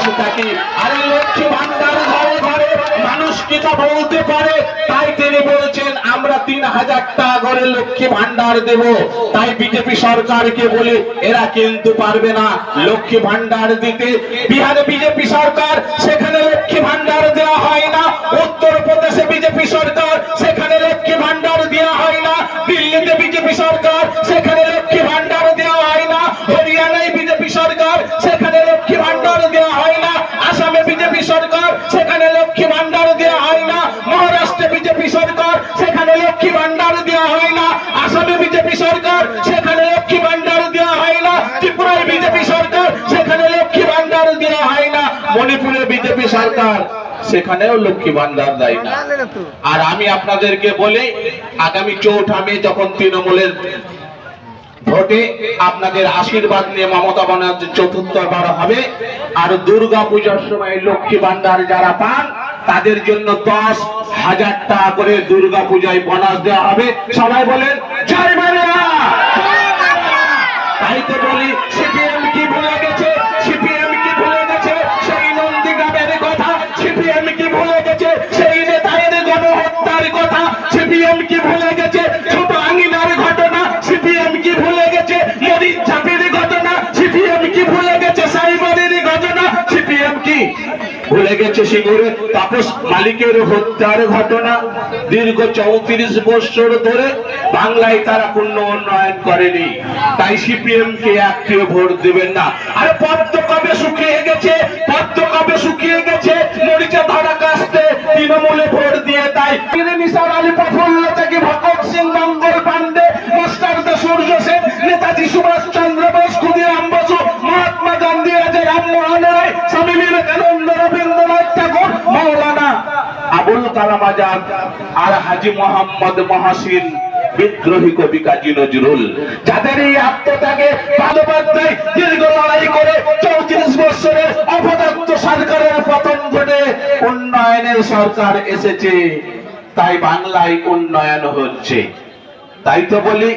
কারণটা কি? আরে লক্ষ্মী ভান্ডার ঘরে ঘরে মানুষ কি তা বলতে পারে? তাই তিনি বলছেন আমরা 3000 টাকা করে লক্ষ্মী ভান্ডার দেব। তাই বিজেপি সরকারকে বলে এরা কিন্তু পারবে না লক্ষ্মী ভান্ডার দিতে। বিহারে বিজেপি সরকার, সেখানে লক্ষ্মী ভান্ডার দেওয়া হয় না। উত্তরপ্রদেশে বিজেপি সরকার, সেখানে লক্ষ্মী ভান্ডার দেওয়া হয় না। দিল্লিতে বিজেপি সরকার, সেখানে লক্ষ্মী ভান্ডার দেওয়া হয় না। হরিয়ানায় বিজেপি সরকার, সেখানে লক্ষ্মী ভান্ডার দেওয়া হয় না। আসামে বিজেপি সরকার, সেখানে লক্ষ্মী ভান্ডার দেওয়া হয় না। মহারাষ্ট্রে বিজেপি সরকার, সেখানে লক্ষ্মী ভান্ডার দেওয়া হয় না। আসামে বিজেপি সরকার, সেখানে লক্ষ্মী ভান্ডার দেওয়া হয় না। ত্রিপুরায় বিজেপি সরকার, সেখানে লক্ষ্মী ভান্ডার দেওয়া হয় না। মণিপুরে বিজেপি সরকার, সেখানেও লক্ষ্মী ভান্ডার দেয় না। আর আমি আপনাদেরকে বলি, আগামী 4 মে যখন তৃণমূলের ভোটে আপনাদের আশীর্বাদ নিয়ে মমতা ব্যানার্জির 4র্থবার হবে, আর দুর্গা পূজার সময় লক্ষ্মী ভান্ডার যারা পান তাদের জন্য 10,000 টাকা করে দুর্গা পূজায় বোনাস দেওয়া হবে। সবাই বলেন জয় বাংলা। তাই তো বলি, সিপিএম কি ভুলে গেছে? সিপিএম কি ভুলে গেছে সেই নন্দীগ্রামের কথা? সিপিএম কি ভুলে গেছে সেই নেতাদের গণহত্যার কথা? সিপিএম কি ভুলে গেছে ছোট আঙিনার ঘটনা? সিপিএম কি ভুলে গেছে মরিচ ঝাঁপির ঘটনা? সিপিএম কি ভুলে গেছে সাইবারের ঘটনা? সিপিএম কি ভুলে গেছে সিঙ্গুরে তাপস মালিকের হত্যার ঘটনা? দীর্ঘ 34 বছর ধরে বাংলায় তারা কোনো উন্নয়ন করেনি। তাই সিপিএম কে একটিও ভোট দেবেন না। আরে পদ্ম কবে শুকিয়ে গেছে? পদ্ম কবে শুকিয়ে গেছে? মরিচা ধরা কাস্তে তৃণমূলে ভোট দিয়ে। তাই নিসার আলী প্রফুল্ল থেকে ভগৎ সিং, মঙ্গল পান্ডে, মাস্টারদা সূর্য সেন, নেতাজি সুভাষ চন্দ্র বোস, ক্ষুদিরাম বসু, মহাত্মা গান্ধী, রাজা রামমোহন রায়, স্বামী বিবেকানন্দ, রবীন্দ্রনাথ ঠাকুর, মাওলানা আবুল কালাম আজাদ আর হাজী মোহাম্মদ মহাসিন, বিদ্রোহী কবি কাজী নজরুল, যাদের এই আত্মত্যাগে বন্দ্যোপাধ্যায় দীর্ঘ লড়াই করে 34 বছরের অপদার্থ সরকারের পতন ঘটে উন্নয়নের সরকার এসেছে। তাই বাংলায় উন্নয়ন হচ্ছে। তাই তো বলি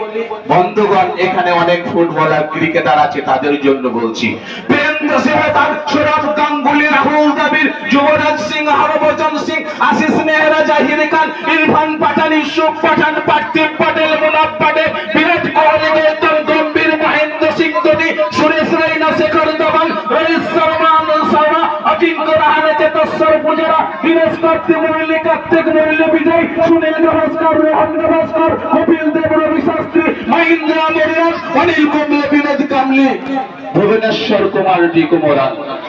বন্ধুগণ, এখানে অনেক ফুটবলার ক্রিকেটার আছে, তাদের জন্য বলছি। বীরেন্দ্র সেহবাগ, সৌরভ গাঙ্গুলি, রাহুল দ্রাবিড়, যুবরাজ সিং, হরভজন সিং, আশিস নেহরা, জাহির খান, ইরফান পাঠান, ইউসুফ পাঠান, পার্থিব প্যাটেল, মুনাফ পাটে, বিরাট কোহলি, গৌতম গম্ভীর, মহেন্দ্র সিং ধোনি, সুরেশ রাইনা, শেখর ধওয়ান, রোহিত শর্মা, অনিল শর্মা, অজিঙ্ক্য রাহানে, চেতেশ্বর পূজারা, দীনেশ কার্তিক, মুরলী কার্তিক, মুরলী বিজয়, সুনীল গাভাস্কর, রোহন গাভাস্কর, কপিল দেব, রবি শাস্ত্রী, মহেন্দ্র মোরিয়ান, অনিল কুম্বলে, বিনোদ কামলি, ভুবনেশ্বর কুমার ডি কুমরান।